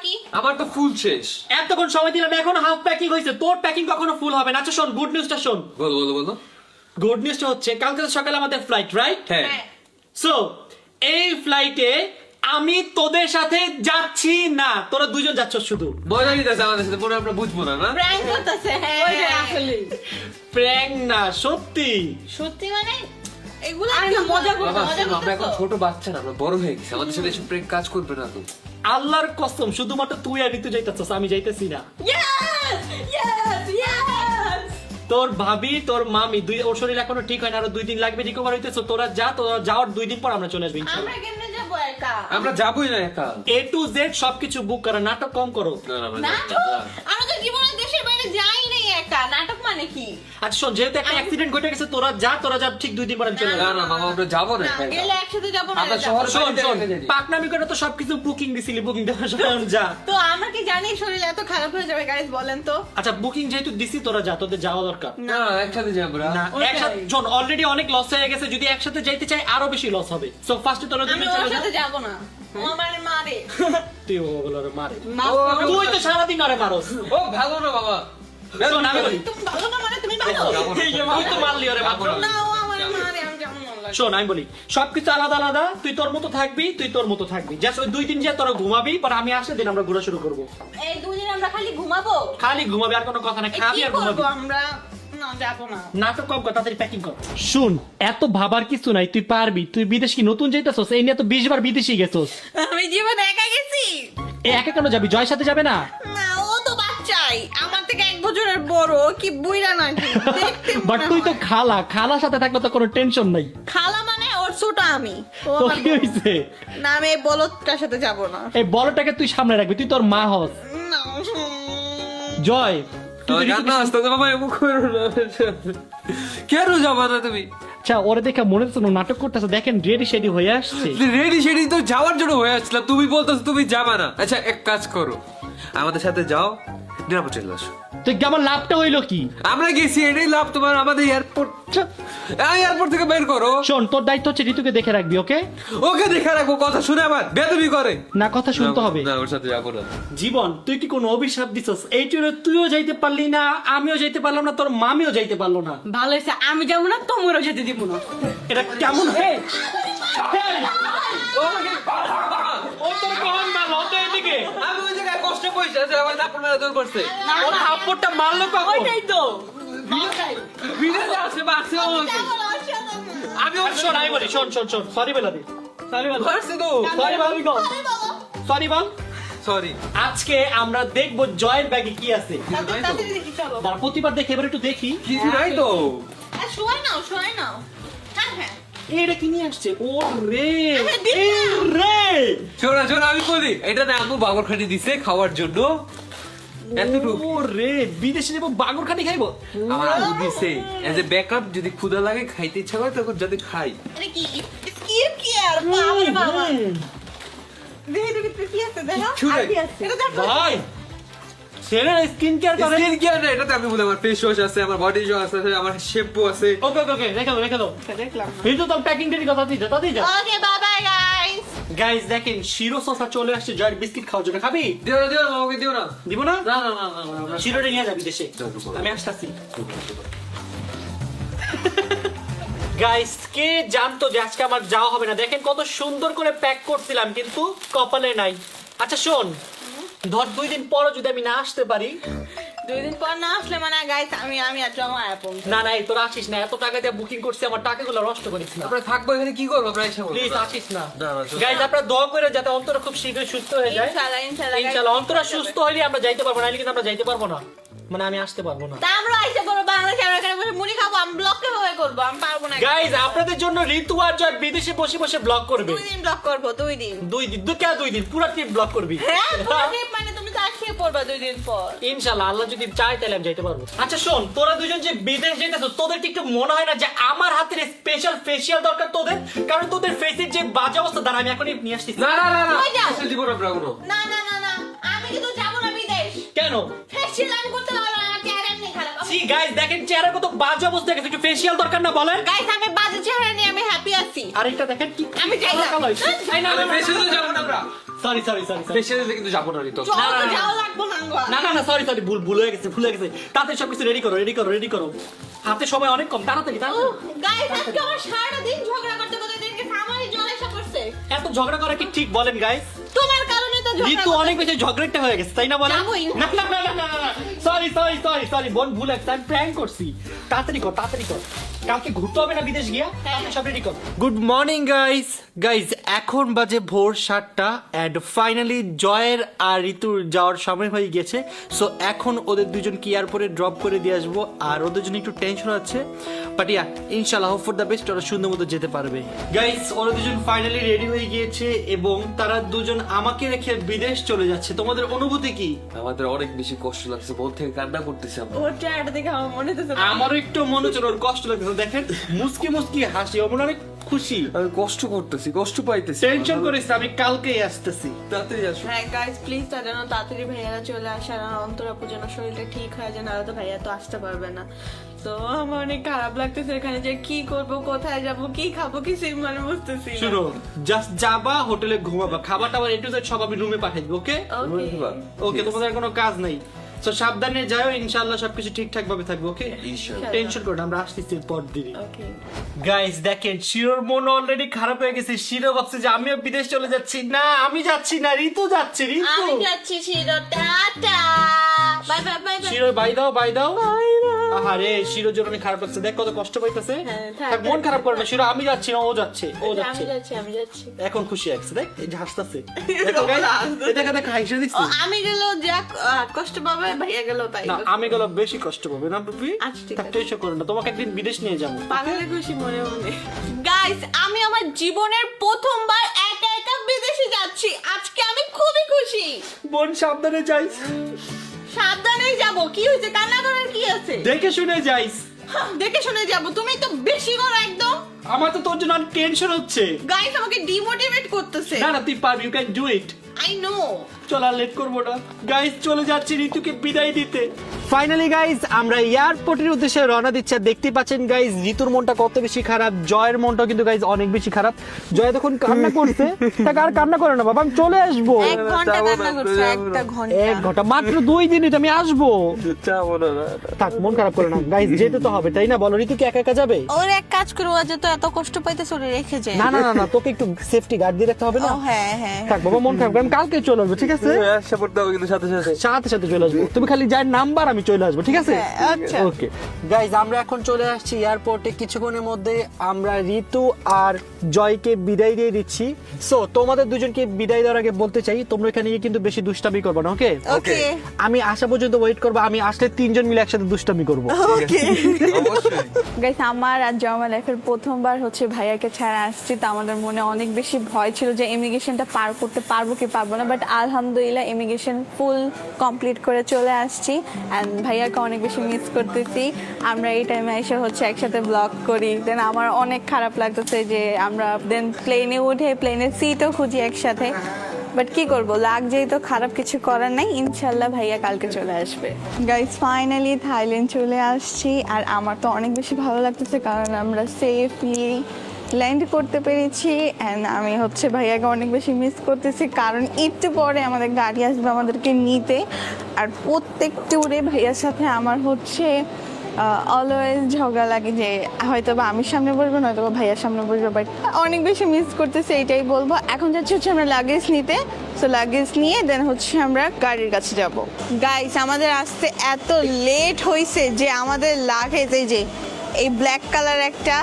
কি? আমার তো ফুল শেষ। এতক্ষণ সময় দিলাম, এখন হাফ প্যাকিং হয়েছে, তোর প্যাকিং কখনো ফুল হবে না। আচ্ছা শোন, গুড নিউজটা শোন। বলো বলো বলো। গুড নিউজটা হচ্ছে কালকে তো সকালে আমাদের ফ্লাইট, রাইট? হ্যাঁ। সো এই ফ্লাইটে আমি তোদের সাথে যাচ্ছি না, তোরা দুজন যাচ্ছ শুধু। মজা নিতেছে আমাদের সাথে, পরে আমরা বুঝবো না না। প্র্যাঙ্ক করতেছে। হ্যাঁ ওইটাই আসলে প্র্যাঙ্ক না, সত্যি। সত্যি মানে এগুলো আরে কি না, মজা করতে, বাবা মজা আমরা এখন করতেছো? ছোট বাচ্চা না, আমরা বড় হয়ে গেছি, আমাদের সাথে এসব প্রেম কাজ করবে না তো। আল্লাহর কসম, শুধুমাত্র তুই আর ঋতু যাইতেছস, আমি যাইতেছি না। Yes! Yes! Yes! তোর ভাবি, তোর মামি, ওর শরীর এখনো ঠিক হয় না, আরো 2 দিন লাগবে রিকভার হইতেছে। তোরা যা, তোরা যাওয়ার 2 দিন পর আমরা চলে আসবো ইনশাআল্লাহ। আমরা কেমনে যাবো একা? আমরা যাবোই না একা। A to Z সবকিছু বুক করা, নাটক কম করো। না না আমরা নাটক? যাবো না। আমরা তো জীবনে দেশের বাইরে যাই নাই একা। নাটক মানে কি? আচ্ছা শোন, যেহেতু একটা অ্যাক্সিডেন্ট ঘটে গেছে, তোরা যা ঠিক 2 দিন পর আমি চলে না আসবো। না মামা আমরা যাবো না না, একা। গেলে একসাথে যাবো না। আমরা যাবো। শহর শোন শোন, বাইরে যাই। পাকনামি করে তো সবকিছু বুকিং দিছিলি, বুকিং দেওয়ার সময় যা। তো আমরা কি জানি শরীর এত খারাপ হয়ে যাবে গাইস, বলেন তো? আচ্ছা বুকিং যেহেতু দিছি, তোরা যা, তোদের যাওয়া দরকার। না একসাথে যাবো না, না। ওটাই। একসাথে শোন, অলরেডি অনেক লস হয়ে গেছে, যদি একসাথে যাইতে চাই আরো বেশি লস হবে। সো ফার্স্টে তোরা আমি দুজন ওর চলে যা। সাথে যাবো না। ও আমারে মারে। তুই ওগুলোরে মারে। মাফ ও, করো। তুই তো সারাদিন আরে মারস। ও ভালো না বাবা। শোন, আমি বলি, তুমি ভালো না মানে তুমি ভালো। যাবো না। এই যে তুই তো মারলি ওরে মাত্র। না ও আমারে মারে, আমি যেমন মন লাগে। শোন আমি বলি, সবকিছু আলাদা আলাদা, তুই তোর মতো থাকবি, তুই তোর মতো থাকবি। জাস্ট ওই 2 দিন যে তোরা ঘুমাবি, পর আমি আসলে দিন আমরা ঘোরা শুরু করবো। এই দুদিন আমরা খালি ঘুমাবো। খালি ঘুমাবি, আর কোনো কথা না, এই খাবি কি আর ঘুমাবি। করবো আমরা? না যাবো না। নাটক কম কর, তাড়াতাড়ি প্যাকিং কর। শুন, এত ভাবার কিছু নাই, তুই পারবি। তুই বিদেশ কি নতুন যাইতেছস? এই নিয়ে তো 20 বার বিদেশি গেছস। আমি জীবনে একা গেছি। এই একা কেন যাবি? জয়ের সাথে যাবে না? না ও তো বাচ্চাই, আমার থেকে 1 বছরের বড়, কি বুইড়া নাকি দেখতে বাট মনে তুই তো হয়। খালার সাথে থাকলে তো কোনো টেনশন নাই। খালা মানে ওর ছোট আমি। ও তো আমার কি বড়। হইছে? না আমি এই বলদটার সাথে যাব না। এই বলটাকে তুই সামনে রাখবি, তুই তোর মা হস। না জয়, তুই তো না আসতে তো বাবা এমন করো না। কেন যাবো না তুমি? আচ্ছা ওরে দেখে মনে হচ্ছে না নাটক করতেছে, দেখেন রেডি শেডি হয়ে আসছে। রেডি সেডি তো যাওয়ার জন্য হয়ে আসছিলাম, তুমি বলতেছো তুমি যাবা না। আচ্ছা এক কাজ করো, আমাদের সাথে যাও, নিরাপদ চলে আসো। তুই আমার লাভটা হইলো কি? আমরা গেছি, এটাই লাভ তোমার। আমাদের এয়ারপোর্ট, এয়ারপোর্ট থেকে বের করো। শোন, তোর দায়িত্ব হচ্ছে ঋতুকে দেখে রাখবি, ওকে? ওকে দেখে রাখবো, কথা শুনে আবার বেদবি করে। না, কথা শুনতে হবে। না ওর সাথে যাবো না। জীবন, তুই কি কোনো অভিশাপ দিছস? এই ট্যুরে তুইও যাইতে পারলি না, আমিও যাইতে পারলাম না, তোর মামিও যাইতে পারলো না। ভালো হয়েছে, আমি যাবো না, তোমরাও যেতে দিব না। এটা কেমন হে? ওকে ও তোর কখন মারলো? ও তো এদিকে। আমি ওই জায়গায় কষ্ট পয়সা আছে, আমার তারপর মেলা দূর করছে। ও থাপ্পড়টা মারলো কখন? ওইটাই তো। বিদেশে আছে বাসে ও আছে। আমি ওর শোন আমি বলি, শোন শোন শোন, সরি বলে দি, সরি বল, মারছে তো। সরি বল, সরি বল। সরি। আজকে আমরা দেখবো জয়ের ব্যাগে কি আছে। তার প্রতিবার দেখে এবার একটু দেখি। কিছু নাই তো। শোয়াই নাও, শোয়াই নাও। হ্যাঁ হ্যাঁ এটা কি নিয়ে আসছে? ও রে, দিন এ রে। শোনা শোনা আমি বলি, এটা না আম্মু বাগরখানি দিছে খাওয়ার জন্য। এতটুকু ও রে, বিদেশে যাবো বাগরখানি খাইবো? আমার আম্মু দিছে এজ এ ব্যাকআপ, যদি ক্ষুধা লাগে খাইতে ইচ্ছা করে তখন যাতে খাই। এটা কি স্কিপ কি আর বাবা বাবা দেখি দেখি কি আছে দেখো। কিচ্ছু নাই। আর কি আছে? এটা দেখো। ভাই ছেলে স্কিন কেয়ার করে। স্কিন কেয়ার না, এটাতে আমি বলি আমার ফেস ওয়াশ আছে, আমার বডি ওয়াশ আছে, আমার শ্যাম্পু আছে। ওকে ওকে ওকে, রেখে দাও রেখে দাও। দেখলাম। এই তো তোর প্যাকিং টেরি কথা দিতে তাতেই যা। Okay bye bye guys. Guys দেখেন, শিরো সসা চলে আসছে জয়ের বিস্কিট খাওয়ার জন্য। খাবি? দিও না দিও না আমাকে দিও না। দিব না? না না না না। শিরোটা নিয়ে যাবি দেশে, আমি আসতেছি। গাইস কে জানতো যে আজকে আমার যাওয়া হবে না? দেখেন কত সুন্দর করে প্যাক করছিলাম, কিন্তু কপালে নাই। আচ্ছা শোন, ধর 2 দিন পর যদি আমি না আসতে পারি। 2 দিন পর না আসলে মানে গাইস আমি আর জমা অ্যাপন। না না, এই তোরা আসিস না, এত টাকা দিয়ে বুকিং করছি, আমার টাকাগুলো নষ্ট করিস না আমরা থাকবো এখানে, কি করবো আমরা এসে? প্লিজ, আসিস না। না, না, চল। গাইস আপনারা দোয়া করে যাতে অন্তরা খুব শীঘ্রই সুস্থ হয়ে যায়। ইনশাআল্লাহ ইনশাআল্লাহ ইনশাআল্লাহ অন্তরা সুস্থ হইলে আমরা যাইতে পারবো, নাহলে কিন্তু আমরা যাইতে পারবো না, মানে আমি আসতে পারবো না। তা আমরা আইসা বড় বাংলাদেশে আমরা এখানে বসে মুড়ি খাবো, আমি ব্লগ কিভাবে করবো? আমি পারবো না। গাইস আপনাদের জন্য ঋতু আর জয় বিদেশে বসে বসে ব্লগ করবে। 2 দিন ব্লগ করবো, 2 দিন। 2 দিন, 2 দিন পুরো ট্রিপ ব্লগ করবি। হ্যাঁ পুরো trip মানে তুমি তো আসিয়ে পড়বা 2 দিন পর। ইনশাআল্লাহ আল্লাহ যদি চায় তাহলে আমি যাইতে পারবো। আচ্ছা শোন, তোরা দুজন যে বিদেশ যেতেছ, তোদের কি একটু মনে হয় না যে আমার হাতের স্পেশাল ফেসিয়াল দরকার তোদের? কারণ তোদের ফেসের যে বাজে অবস্থা, দাঁড়া আমি এখনই নিয়ে আসছি। না না না না, কই যাও? এসে দিব না আমরা কোনো। না না না না, আমি কিন্তু যাবো না বিদেশ। কেন? ফেসিয়াল আমি করতে পারবো না, আমার চেহারা এমনি খারাপ। সি গাইস দেখেন চেহারা কত বাজে অবস্থা গেছে, একটু ফেসিয়াল দরকার না বলেন? গাইস আমি বাজে চেহারা নিয়ে আমি হ্যাপি আছি। আরেকটা দেখেন কি আমি যাই না। কালো হয়েছে। এই না, না, আমি না, বেশি না, দূর না, যাবো না আমরা। সরি সরি সরি স্পেশালি কিন্তু যাবো না ঋতু। চলো তো, যাওয়া লাগবো না গো। না সরি সরি ভুল হয়ে গেছে তাড়াতাড়ি সবকিছু রেডি করো হাতে সময় অনেক কম তাড়াতাড়ি গাইস আজকে আমার সারাটা দিন ঝগড়া করতে করতে দেখে আমারই জ্বর এসে পড়ছে। এত ঝগড়া করা কি ঠিক বলেন গাইস? তোমার কারণে তো ঝগড়া ঋতু অনেক বেশি ঝগড়াটা হয়ে গেছে তাই না বলেন? যাবোই। না সরি বোন ভুল একটা আমি প্র্যাঙ্ক করছি। তাড়াতাড়ি কর কালকে ঘুরতে হবে না বিদেশ গিয়া? সব রেডি কর। গুড মর্নিং গাইস এখন বাজে ভোর 7টা এন্ড ফাইনালি জয়ের আর ঋতুর যাওয়ার সময় হয়ে গেছে। সো এখন ওদের দুজন কি এয়ারপোর্টে ড্রপ করে দিয়ে আসবো আর ওদের জন্য একটু টেনশন আছে, বাট ইয়া ইনশাআল্লাহ হোপ ফর দ্য বেস্ট, ওরা সুন্দর মতো যেতে পারবে। গাইস ওরা দুজন ফাইনালি রেডি হয়ে গিয়েছে এবং তারা দুজন আমাকে রেখে বিদেশ চলে যাচ্ছে। তোমাদের অনুভূতি কি? আমাদের অনেক বেশি কষ্ট লাগছে, বোন থেকে কান্না করতেছি আমরা। ওর চেহারাটা দেখে আমার মনে হচ্ছে আমারও একটু মনে হচ্ছে ওর কষ্ট লাগছে। দেখেন মুসকি হাসি, ও মনে অনেক খুশি। আমি কষ্ট করতেছি, কষ্ট পাইতেছি, টেনশন করিস না, আমি কালকেই আসতেছি। তাড়াতাড়ি আসো। হ্যাঁ গাইস প্লিজ তার জন্য তাড়াতাড়ি ভাইয়ারা চলে আসে আর অন্তরা পূজনা শরীরটা ঠিক হয়ে যায়, নাহলে তো ভাইয়া তো আসতে পারবে না। তো আমার অনেক খারাপ লাগতেছে এখানে যে কি করব, কোথায় যাব, কি খাবো, কিছুই মানে বুঝতেছি না। শুনো, জাস্ট যাবা হোটেলে ঘুমাবা, খাবার টাবার একটু সব আমি রুমে পাঠিয়ে দেবো। ওকে ওকে, তোমাদের কোনো কাজ নাই। তো সাবধানে যাও, ইনশাআল্লাহ সবকিছু ঠিকঠাক ভাবে থাকবে। ওকে ইনশাআল্লাহ। টেনশন করো না, আমরা আসতেছি পর দিনই। ওকে গাইস দেখেন শিরোর মন অলরেডি খারাপ হয়ে গেছে। শিরো ভাবছে যে আমিও বিদেশ চলে যাচ্ছি। না আমি যাচ্ছি না, ঋতু যাচ্ছে। আমি যাচ্ছি Shiro, tata bye bye bye bye. Shiro bye দাও। আহারে শিরোর জন্য অনেক খারাপ লাগছে, দেখ কত কষ্ট পাইতেছে। থাক, থাক, মন খারাপ করে না শিরো, আমি যাচ্ছি না, ও যাচ্ছে। আমি যাচ্ছি এখন খুশি আছে, দেখ এই যে হাসতেছে। দেখো গাইস, দেখ হাসি ও দিচ্ছে। আমি গেল যাক কষ্ট পাবে, ভাইয়া গেল তাই না আমি গেলে বেশি কষ্ট পাবে না বুবি। আচ্ছা, ঠিক আছে। টেনশন করো না, তোমাকে একদিন বিদেশ নিয়ে যাবো। পাগলের খুশি মনে মনে। গাইস আমি আমার জীবনের প্রথমবার একা একা বিদেশে যাচ্ছি, আজকে আমি খুবই খুশি। বোন সাবধানে যাইস, সাবধানেই যাব, কি হয়েছে, কান্না করার কি আছে? দেখে শুনে যাইস। দেখে শুনে যাব, তুমি তো বেশি করো একদম। আমার তো তোর জন্য অনেক টেনশন হচ্ছে। গাইস আমাকে ডিমোটিভেট করতেছে। না তুই পারবি, you can do it. I know. চল আর লেট করবো না গাইস, চলে যাচ্ছি ঋতুকে বিদায় দিতে। ফাইনালি গাইস আমরা এয়ারপোর্টের উদ্দেশ্যে রওনা দিচ্ছি। দেখতে পাচ্ছেন গাইস ঋতুর মনটা কত বেশি খারাপ, জয়ের মনটা কিন্তু গাইস অনেক বেশি খারাপ। জয় তখন কান্না করছে, তাকে আর কান্না করে না বাবা, আমি চলে আসবো। 1 ঘন্টা কান্না করছে, 1 ঘন্টা। 1 ঘন্টা মাত্র 2 দিনই তো আমি আসবো। যাবো না। থাক, মন খারাপ করে না গাইস, যেতে তো হবে তাই না, বলো ঋতু কি একা একা যাবে? ওর এক কাজ করো, আজ তো এত কষ্ট পাইতেছ, ওরে রেখে যায়। না তোকে একটু সেফটি গার্ড দিয়ে রাখতে হবে না? ও হ্যাঁ। থাক বাবা, মন খারাপ করে আমি কালকে চলে আসবো, ঠিক আছে? সাপোর্ট দাও কিন্তু সাথে সাথে চলে আসবো, তুমি খালি যার নাম্বার, আমি চলে আসবো, ঠিক আছে? আচ্ছা। ওকে গাইজ আমরা এখন চলে আসছি এয়ারপোর্টে। কিছুক্ষণের মধ্যে আমরা ঋতু আর জয়কে বিদায় দিয়ে দিচ্ছি। সো তোমাদের দুজনকে বিদায় দেওয়ার আগে বলতে চাই, তোমরা এখানে গিয়ে কিন্তু বেশি দুষ্টামি করবে না। ওকে ওকে আমি আসা পর্যন্ত ওয়েট করবো, আমি আসলে 3 জন মিলে একসাথে দুষ্টামি করবো। ওকে। অবশ্যই। গাইস আমার আর জমা লাইফের প্রথমবার হচ্ছে ভাইয়াকে ছাড়া আসছি, তো আমাদের মনে অনেক বেশি ভয় ছিল যে ইমিগ্রেশনটা পার করতে পারবো কি পারবো না, বাট আলহামদুলিল্লাহ ইমিগ্রেশন ফুল কমপ্লিট করে চলে আসছি অ্যান্ড ভাইয়াকে অনেক বেশি মিস করতেছি। আমরা এই টাইমে এসে হচ্ছে একসাথে ব্লগ করি, দেন আমার অনেক খারাপ লাগতেছে যে আমরা দেন প্লেনে উঠে প্লেনের সিটও খুঁজি একসাথে, বাট কি করবো, লাগছেই তো, খারাপ কিছু করার নাই। ইনশাল্লাহ ভাইয়া কালকে চলে আসবে। গাইস ফাইনালি থাইল্যান্ড চলে আসছি আর আমার তো অনেক বেশি ভালো লাগতেছে কারণ আমরা সেফলি ল্যান্ড করতে পেরেছি অ্যান্ড আমি হচ্ছে ভাইয়াকে অনেক বেশি মিস করতেছি কারণ একটু পরে আমাদের গাড়ি আসবে আমাদেরকে নিতে। আর প্রত্যেক ট্যুরে ভাইয়ার সাথে আমার হচ্ছে অলওয়েজ ঝগড়া লাগে যে হয়তো বা আমি সামনে বসবো, নয়তো বা ভাইয়ার সামনে বসবো, বাট অনেক বেশি মিস করতেছি, এইটাই বলবো। এখন যাচ্ছি হচ্ছে আমরা লাগেজ নিতে, সো লাগেজ নিয়ে দেন হচ্ছে আমরা গাড়ির কাছে যাব। গাইস আমাদের আসতে এত লেট হয়েছে যে আমাদের লাগেজ এই ব্ল্যাক কালার একটা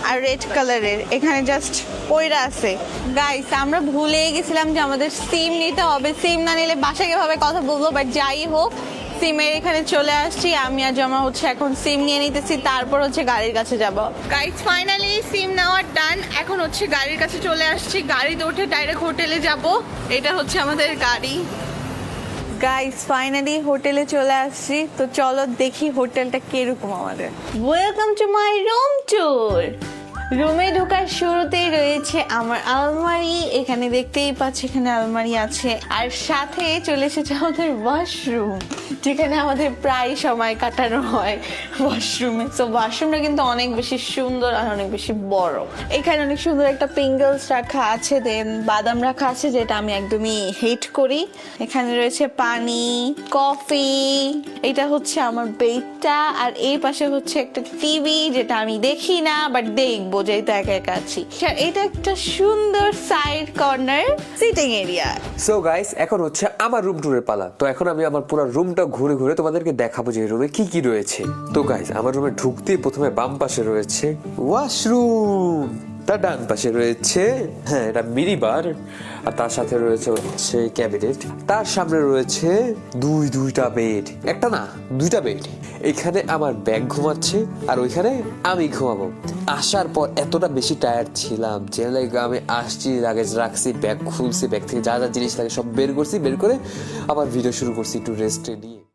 আর রেড কালারের এখানে জাস্ট পয়রা আছে। গাইস আমরা ভুলেই গেছিলাম যে আমাদের সিম নিতে হবে, সিম না নিলে বাসায় কিভাবে কথা বলবো, বাট যাই হোক সিমের এখানে চলে আসছি। আমি আর জমা হচ্ছে এখন সিম নিয়ে নিতেছি, তারপর হচ্ছে গাড়ির কাছে যাব। গাইস ফাইনালি সিম নেওয়ার ডান, এখন হচ্ছে গাড়ির কাছে চলে আসছি, গাড়িতে উঠে ডাইরেক্ট হোটেলে যাব। এটা হচ্ছে আমাদের গাড়ি। গাইস ফাইনালি হোটেলে চলে আসছি, তো চলো দেখি হোটেলটা কিরকম আমাদের। Welcome to my room tour. রুমে ঢোকার শুরুতেই রয়েছে আমার আলমারি, এখানে দেখতেই পাচ্ছি এখানে আলমারি আছে, আর সাথে চলে এসেছে আমাদের ওয়াশরুম, যেখানে আমাদের প্রায় সময় কাটানো হয় ওয়াশরুমে। তো ওয়াশরুমটা কিন্তু অনেক বেশি সুন্দর আর অনেক বেশি বড়। এখানে অনেক সুন্দর একটা পিঙ্গলস রাখা আছে, দেন বাদাম রাখা আছে যেটা আমি একদমই হেট করি। এখানে রয়েছে পানি, কফি, এটা হচ্ছে আমার বেডটা, আর এই পাশে হচ্ছে একটা টিভি যেটা আমি দেখি না বাট দেখবো যেহেতু একা একা আছি। আর এটা একটা সুন্দর side corner sitting area. So guys, এখন হচ্ছে আমার রুম টুরের পালা। তো এখন আমি আমার পুরো রুমটা ঘুরে ঘুরে তোমাদেরকে দেখাবো যে রুমে কি কি রয়েছে। তো গাইস, আমার রুমে ঢুকতেই প্রথমে বাম পাশে রয়েছে ওয়াশরুম, তার ডান পাশে রয়েছে এটা মিনি বার, আর তার সাথে রয়েছে হচ্ছে ক্যাবিনেট, তার সামনে রয়েছে দুইটা বেড, একটা না দুইটা বেড। এখানে আমার ব্যাগ ঘুমাচ্ছে আর ওইখানে আমি ঘুমাবো। আসার পর এতটা বেশি টায়ার্ড ছিলাম যে আমি আসছি, লাগেজ রাখছি, ব্যাগ খুলছি, ব্যাগ থেকে যা যা জিনিস লাগে সব বের করছি, বের করে আবার ভিডিও শুরু করছি একটু রেস্টে নিয়ে।